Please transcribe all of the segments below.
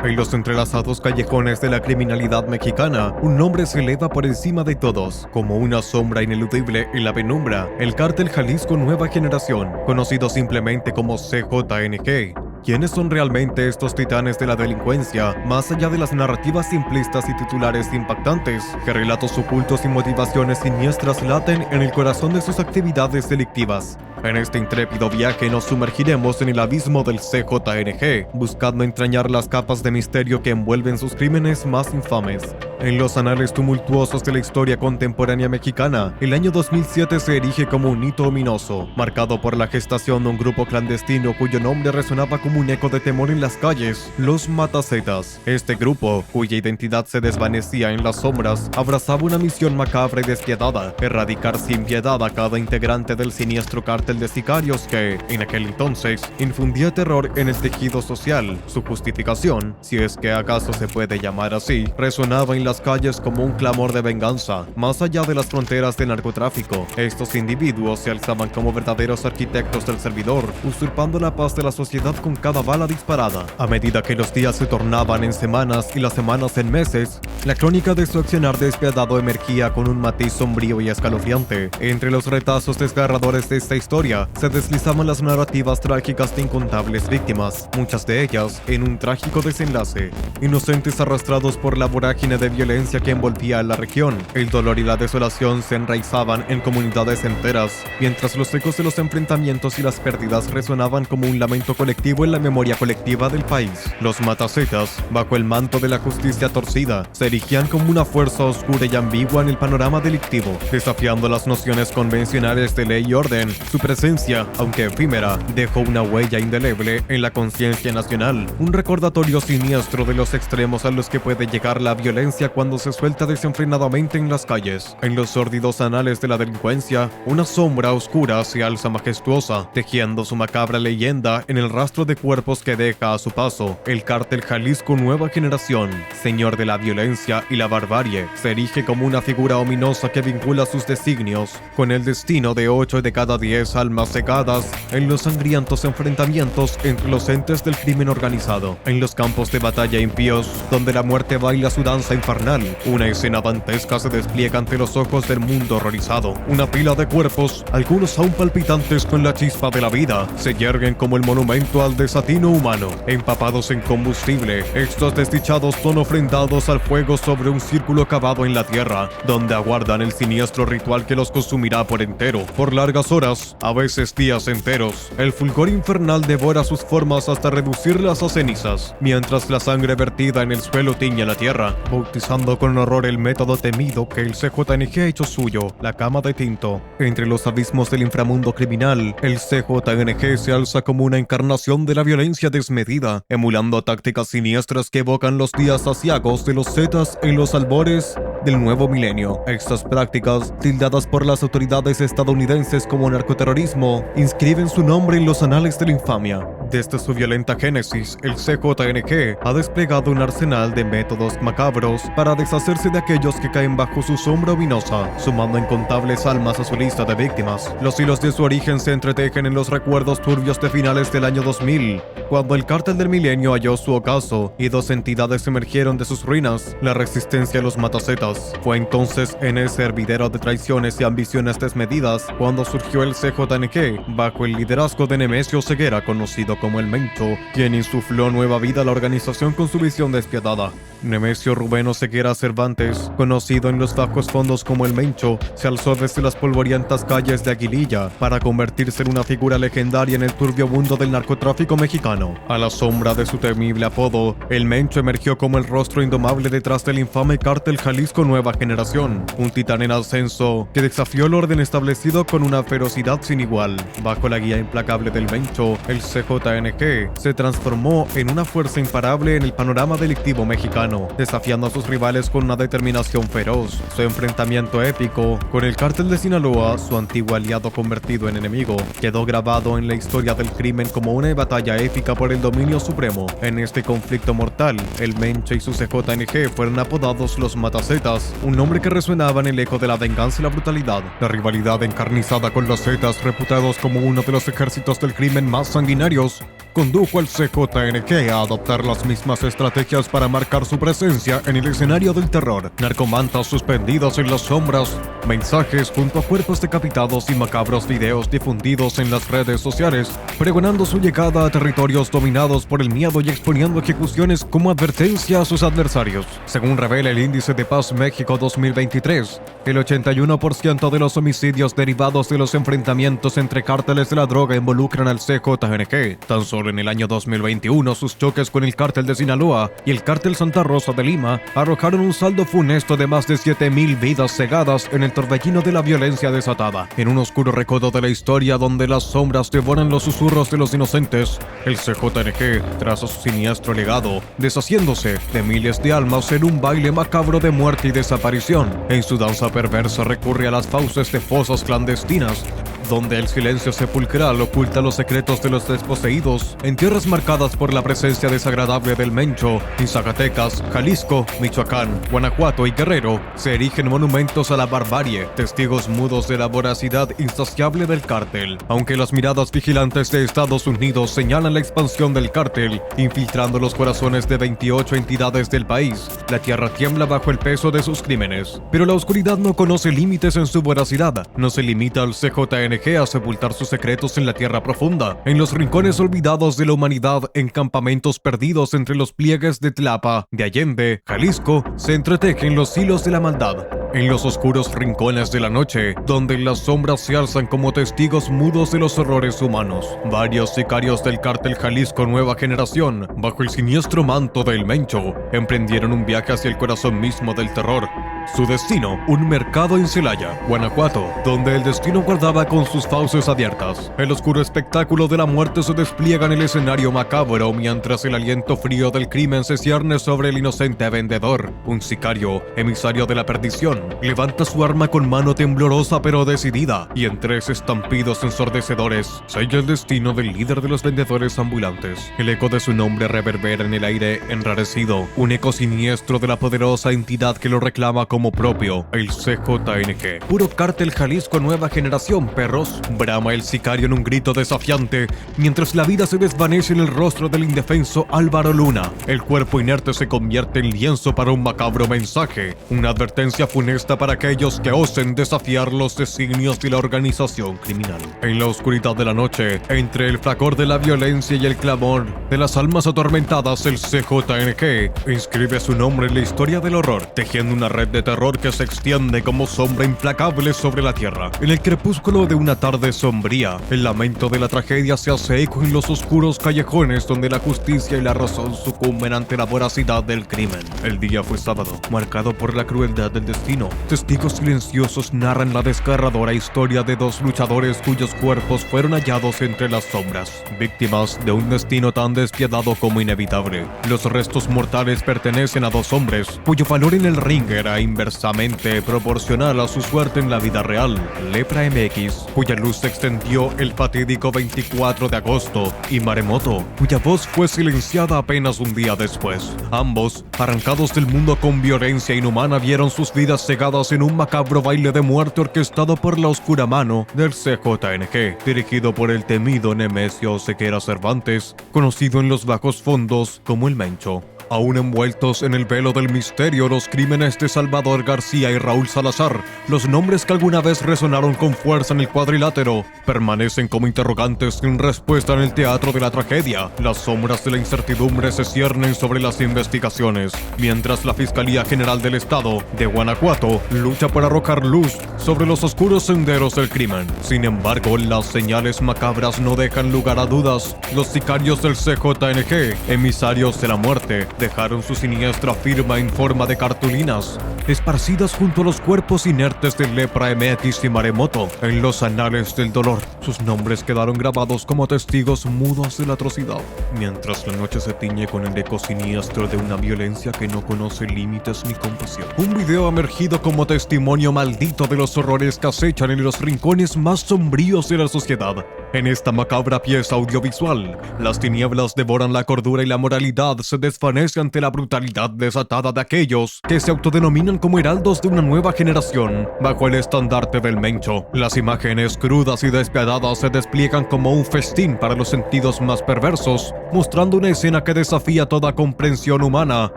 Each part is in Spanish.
En los entrelazados callejones de la criminalidad mexicana, un nombre se eleva por encima de todos, como una sombra ineludible en la penumbra: el Cártel Jalisco Nueva Generación, conocido simplemente como CJNG. ¿Quiénes son realmente estos titanes de la delincuencia, más allá de las narrativas simplistas y titulares impactantes? ¿Qué relatos ocultos y motivaciones siniestras laten en el corazón de sus actividades delictivas? En este intrépido viaje nos sumergiremos en el abismo del CJNG, buscando entrañar las capas de misterio que envuelven sus crímenes más infames. En los anales tumultuosos de la historia contemporánea mexicana, el año 2007 se erige como un hito ominoso, marcado por la gestación de un grupo clandestino cuyo nombre resonaba como un eco de temor en las calles: los Matasetas. Este grupo, cuya identidad se desvanecía en las sombras, abrazaba una misión macabra y despiadada: erradicar sin piedad a cada integrante del siniestro cártel de sicarios que, en aquel entonces, infundía terror en el tejido social. Su justificación, si es que acaso se puede llamar así, resonaba en las calles como un clamor de venganza. Más allá de las fronteras del narcotráfico, estos individuos se alzaban como verdaderos arquitectos del servidor, usurpando la paz de la sociedad con cada bala disparada. A medida que los días se tornaban en semanas y las semanas en meses, la crónica de su accionar despiadado emergía con un matiz sombrío y escalofriante. Entre los retazos desgarradores de esta historia se deslizaban las narrativas trágicas de incontables víctimas, muchas de ellas en un trágico desenlace. Inocentes arrastrados por la vorágine de violencia que envolvía a la región, el dolor y la desolación se enraizaban en comunidades enteras, mientras los ecos de los enfrentamientos y las pérdidas resonaban como un lamento colectivo en la memoria colectiva del país. Los Matasetas, bajo el manto de la justicia torcida, se erigían como una fuerza oscura y ambigua en el panorama delictivo, desafiando las nociones convencionales de ley y orden. Su presencia, aunque efímera, dejó una huella indeleble en la conciencia nacional, un recordatorio siniestro de los extremos a los que puede llegar la violencia cuando se suelta desenfrenadamente en las calles. En los sórdidos anales de la delincuencia, una sombra oscura se alza majestuosa, tejiendo su macabra leyenda en el rastro de cuerpos que deja a su paso. El Cártel Jalisco Nueva Generación, señor de la violencia y la barbarie, se erige como una figura ominosa que vincula sus designios con el destino de 8 de cada 10 almas cegadas en los sangrientos enfrentamientos entre los entes del crimen organizado. En los campos de batalla impíos, donde la muerte baila su danza infernal, una escena dantesca se despliega ante los ojos del mundo horrorizado. Una pila de cuerpos, algunos aún palpitantes con la chispa de la vida, se yerguen como el monumento al desatino humano. Empapados en combustible, estos desdichados son ofrendados al fuego sobre un círculo cavado en la tierra, donde aguardan el siniestro ritual que los consumirá por entero. Por largas horas, a veces días enteros, el fulgor infernal devora sus formas hasta reducirlas a cenizas, mientras la sangre vertida en el suelo tiñe la tierra, bautizando con horror el método temido que el CJNG ha hecho suyo: la cama de tinto. Entre los abismos del inframundo criminal, el CJNG se alza como una encarnación de la violencia desmedida, emulando tácticas siniestras que evocan los días aciagos de los Zetas en los albores del nuevo milenio. Estas prácticas, tildadas por las autoridades estadounidenses como narcoterrorismo, inscriben su nombre en los anales de la infamia. Desde su violenta génesis, el CJNG ha desplegado un arsenal de métodos macabros para deshacerse de aquellos que caen bajo su sombra ominosa, sumando incontables almas a su lista de víctimas. Los hilos de su origen se entretejen en los recuerdos turbios de finales del año 2000, cuando el Cártel del Milenio halló su ocaso y 2 entidades emergieron de sus ruinas: la resistencia a los Matasetas. Fue entonces en ese hervidero de traiciones y ambiciones desmedidas cuando surgió el CJNG, bajo el liderazgo de Nemesio Ceguera, conocido como el Mencho, quien insufló nueva vida a la organización con su visión despiadada. Nemesio Rubeno Ceguera Cervantes, conocido en los bajos fondos como el Mencho, se alzó desde las polvorientas calles de Aguililla para convertirse en una figura legendaria en el turbio mundo del narcotráfico mexicano. A la sombra de su temible apodo, el Mencho emergió como el rostro indomable detrás del infame Cártel Jalisco Nueva Generación, un titán en ascenso que desafió el orden establecido con una ferocidad sin igual. Bajo la guía implacable del Mencho, el CJNG se transformó en una fuerza imparable en el panorama delictivo mexicano, desafiando a sus rivales con una determinación feroz. Su enfrentamiento épico con el Cártel de Sinaloa, su antiguo aliado convertido en enemigo, quedó grabado en la historia del crimen como una batalla épica por el dominio supremo. En este conflicto mortal, el Mencho y su CJNG fueron apodados los Matasetas, un nombre que resuenaba en el eco de la venganza y la brutalidad. La rivalidad encarnizada con los Zetas, reputados como uno de los ejércitos del crimen más sanguinarios, años, condujo al CJNG a adoptar las mismas estrategias para marcar su presencia en el escenario del terror. Narcomantas suspendidos en las sombras, mensajes junto a cuerpos decapitados y macabros videos difundidos en las redes sociales, pregonando su llegada a territorios dominados por el miedo y exponiendo ejecuciones como advertencia a sus adversarios. Según revela el Índice de Paz México 2023, el 81% de los homicidios derivados de los enfrentamientos entre cárteles de la droga involucran al CJNG. Tan solo en el año 2021, sus choques con el cártel de Sinaloa y el cártel Santa Rosa de Lima arrojaron un saldo funesto de más de 7,000 vidas cegadas en el torbellino de la violencia desatada. En un oscuro recodo de la historia donde las sombras devoran los susurros de los inocentes, el CJNG traza su siniestro legado, deshaciéndose de miles de almas en un baile macabro de muerte y desaparición. En su danza perversa recurre a las fauces de fosas clandestinas, donde el silencio sepulcral oculta los secretos de los desposeídos, en tierras marcadas por la presencia desagradable del Mencho. En Zacatecas, Jalisco, Michoacán, Guanajuato y Guerrero se erigen monumentos a la barbarie, testigos mudos de la voracidad insaciable del cártel. Aunque las miradas vigilantes de Estados Unidos señalan la expansión del cártel, infiltrando los corazones de 28 entidades del país, la tierra tiembla bajo el peso de sus crímenes. Pero la oscuridad no conoce límites en su voracidad. No se limita al CJNG a sepultar sus secretos en la tierra profunda, en los rincones olvidados de la humanidad, en campamentos perdidos entre los pliegues de Tlapa, de Allende, Jalisco, se entretejen los hilos de la maldad. En los oscuros rincones de la noche, donde las sombras se alzan como testigos mudos de los horrores humanos, varios sicarios del cártel Jalisco Nueva Generación, bajo el siniestro manto del Mencho, emprendieron un viaje hacia el corazón mismo del terror. Su destino, un mercado en Celaya, Guanajuato, donde el destino guardaba con sus fauces abiertas. El oscuro espectáculo de la muerte se despliega en el escenario macabro mientras el aliento frío del crimen se cierne sobre el inocente vendedor. Un sicario, emisario de la perdición, levanta su arma con mano temblorosa pero decidida, y en 3 estampidos ensordecedores sella el destino del líder de los vendedores ambulantes. El eco de su nombre reverbera en el aire enrarecido, un eco siniestro de la poderosa entidad que lo reclama como propio, el CJNG. Puro cártel Jalisco Nueva Generación, perros, brama el sicario en un grito desafiante, mientras la vida se desvanece en el rostro del indefenso Álvaro Luna. El cuerpo inerte se convierte en lienzo para un macabro mensaje, una advertencia funesta para aquellos que osen desafiar los designios de la organización criminal. En la oscuridad de la noche, entre el fragor de la violencia y el clamor de las almas atormentadas, el CJNG inscribe su nombre en la historia del horror, tejiendo una red de terror que se extiende como sombra implacable sobre la tierra. En el crepúsculo de una tarde sombría, el lamento de la tragedia se hace eco en los oscuros callejones donde la justicia y la razón sucumben ante la voracidad del crimen. El día fue sábado, marcado por la crueldad del destino. Testigos silenciosos narran la desgarradora historia de 2 luchadores cuyos cuerpos fueron hallados entre las sombras, víctimas de un destino tan despiadado como inevitable. Los restos mortales pertenecen a 2 hombres, cuyo valor en el ring era inversamente proporcional a su suerte en la vida real. Lepra MX, cuya luz se extendió el fatídico 24 de agosto, y Maremoto, cuya voz fue silenciada apenas un día después. Ambos, arrancados del mundo con violencia inhumana, vieron sus vidas cegadas en un macabro baile de muerte orquestado por la oscura mano del CJNG, dirigido por el temido Nemesio Sequera Cervantes, conocido en los bajos fondos como el Mencho. Aún envueltos en el velo del misterio, los crímenes de Salvador García y Raúl Salazar, los nombres que alguna vez resonaron con fuerza en el cuadrilátero, permanecen como interrogantes sin respuesta en el teatro de la tragedia. Las sombras de la incertidumbre se ciernen sobre las investigaciones, mientras la Fiscalía General del Estado de Guanajuato lucha por arrojar luz sobre los oscuros senderos del crimen. Sin embargo, las señales macabras no dejan lugar a dudas. Los sicarios del CJNG, emisarios de la muerte, dejaron su siniestra firma en forma de cartulinas, esparcidas junto a los cuerpos inertes de Lepra MX y Maremoto. En los anales del dolor, sus nombres quedaron grabados como testigos mudos de la atrocidad, mientras la noche se tiñe con el eco siniestro de una violencia que no conoce límites ni compasión. Un video ha emergido como testimonio maldito de los horrores que acechan en los rincones más sombríos de la sociedad. En esta macabra pieza audiovisual, las tinieblas devoran la cordura y la moralidad se desvanece ante la brutalidad desatada de aquellos que se autodenominan como heraldos de una nueva generación, bajo el estandarte del Mencho. Las imágenes crudas y despiadadas se despliegan como un festín para los sentidos más perversos, mostrando una escena que desafía toda comprensión humana.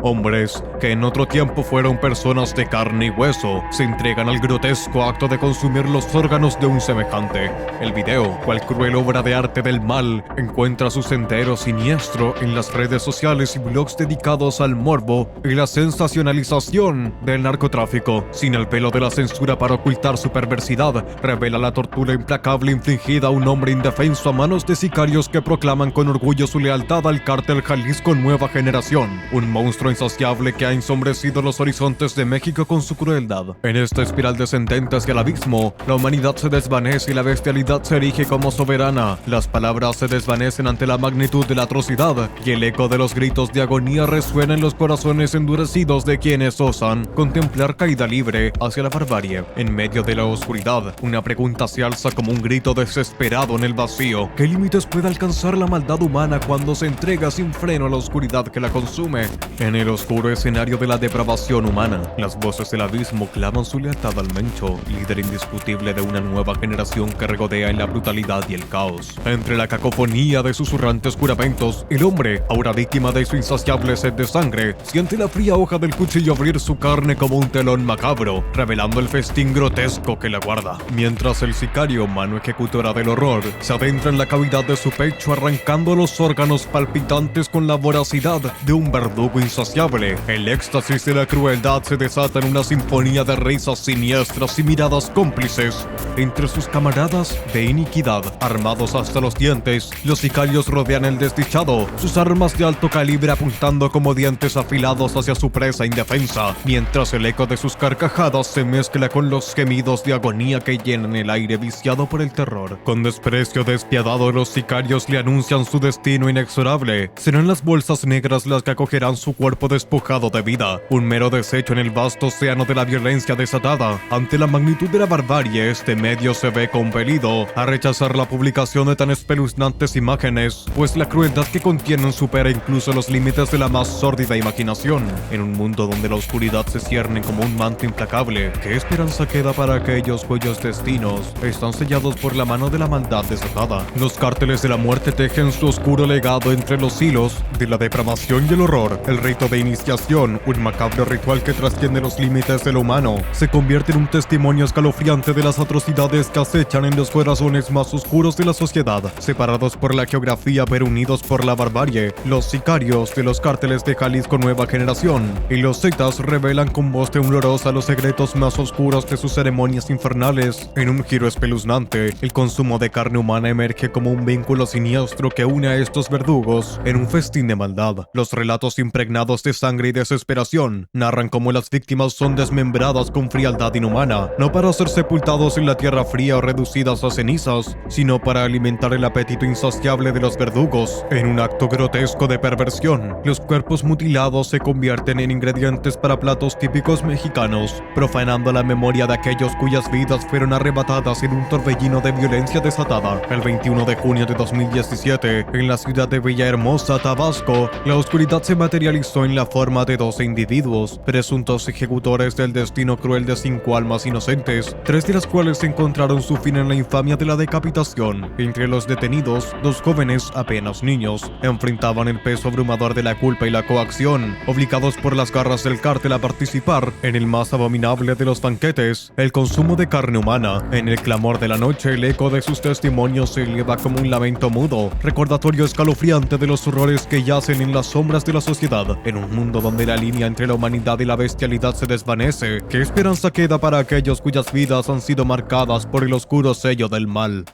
Hombres que en otro tiempo fueron personas de carne y hueso, se entregan al grotesco acto de consumir los órganos de un semejante. El video, cual cruel obra de arte del mal, encuentra su sendero siniestro en las redes sociales y blogs dedicados al morbo y la sensacionalización del narcotráfico. Sin el velo de la censura para ocultar su perversidad, revela la tortura implacable infligida a un hombre indefenso a manos de sicarios que proclaman con orgullo su lealtad al cártel Jalisco Nueva Generación, un monstruo insaciable que ha ensombrecido los horizontes de México con su crueldad. En esta espiral descendente hacia el abismo, la humanidad se desvanece y la bestialidad se erige como soberana. Las palabras se desvanecen ante la magnitud de la atrocidad y el eco de los gritos de agonía resuena en los corazones endurecidos de quienes osan contemplar caída libre hacia la barbarie. En medio de la oscuridad, una pregunta se alza como un grito desesperado en el vacío. ¿Qué límites puede alcanzar la maldad humana cuando se entrega sin freno a la oscuridad que la consume? En el oscuro escenario de la depravación humana, las voces del abismo claman su lealtad al Mencho, líder indiscutible de una nueva generación que regodea en la brutalidad y el caos. Entre la cacofonía de susurrantes juramentos, el hombre, ahora víctima de su insaciable sed de sangre, siente la fría hoja del cuchillo abrir su carne como un telón macabro, revelando el festín grotesco que la guarda. Mientras el sicario, mano ejecutora del horror, se adentra en la cavidad de su pecho arrancando los órganos palpitantes con la voracidad de un verdugo insaciable. El éxtasis de la crueldad se desata en una sinfonía de risas siniestras y miradas cómplices. Entre sus camaradas de iniquidad, armados hasta los dientes, los sicarios rodean el desdichado, sus armas de alto calibre apuntando como dientes afilados hacia su presa indefensa, mientras el eco de sus carcajadas se mezcla con los gemidos de agonía que llenan el aire viciado por el terror. Con desprecio despiadado, los sicarios le anuncian su destino inexorable. Serán las bolsas negras las que acogerán su cuerpo despojado de vida, un mero desecho en el vasto océano de la violencia desatada. Ante la magnitud de la barbarie, este medio se ve compelido a rechazar la publicación de tan espeluznantes imágenes, pues la crueldad que contienen supera incluso los límites de la más sórdida imaginación. En un mundo donde la oscuridad se cierne como un manto implacable, ¿qué esperanza queda para aquellos cuyos destinos están sellados por la mano de la maldad desatada? Los cárteles de la muerte tejen su oscuro legado entre los hilos de la depravación y el horror. El rito de iniciación, un macabro ritual que trasciende los límites de lo humano, se convierte en un testimonio escalofriante de las atrocidades que acechan en los corazones más oscuros de la sociedad. Separados por la geografía pero unidos por la barbarie, los sicarios de los cárteles de Jalisco Nueva Generación y los Zetas revelan con voz temblorosa los secretos más oscuros de sus ceremonias infernales. En un giro espeluznante, el consumo de carne humana emerge como un vínculo siniestro que une a estos verdugos en un festín de maldad. Los relatos impregnados de sangre y desesperación narran cómo las víctimas son desmembradas con frialdad inhumana, no para ser sepultados en la tierra fría o reducidas a cenizas, sino para alimentar el apetito insaciable de los verdugos. En un acto grotesco de perversión, los cuerpos mutilados se convierten en ingredientes para platos típicos mexicanos, profanando la memoria de aquellos cuyas vidas fueron arrebatadas en un torbellino de violencia desatada. El 21 de junio de 2017, en la ciudad de Villahermosa, Tabasco, la oscuridad se materializó en la forma de 12 individuos, presuntos ejecutores del destino cruel de 5 almas inocentes, 3 de las cuales encontraron su fin en la infamia de la decapitación. Entre los detenidos, 2 jóvenes, apenas niños, enfrentaban el peso abrumador de la culpa y la coacción, obligados por las garras del cártel a participar en el más abominable de los banquetes, el consumo de carne humana. En el clamor de la noche, el eco de sus testimonios se eleva como un lamento mudo, recordatorio escalofriante de los horrores que yacen en las sombras de la sociedad. En un mundo donde la línea entre la humanidad y la bestialidad se desvanece, ¿qué esperanza queda para aquellos cuyas vidas han sido marcadas por el oscuro sello del mal?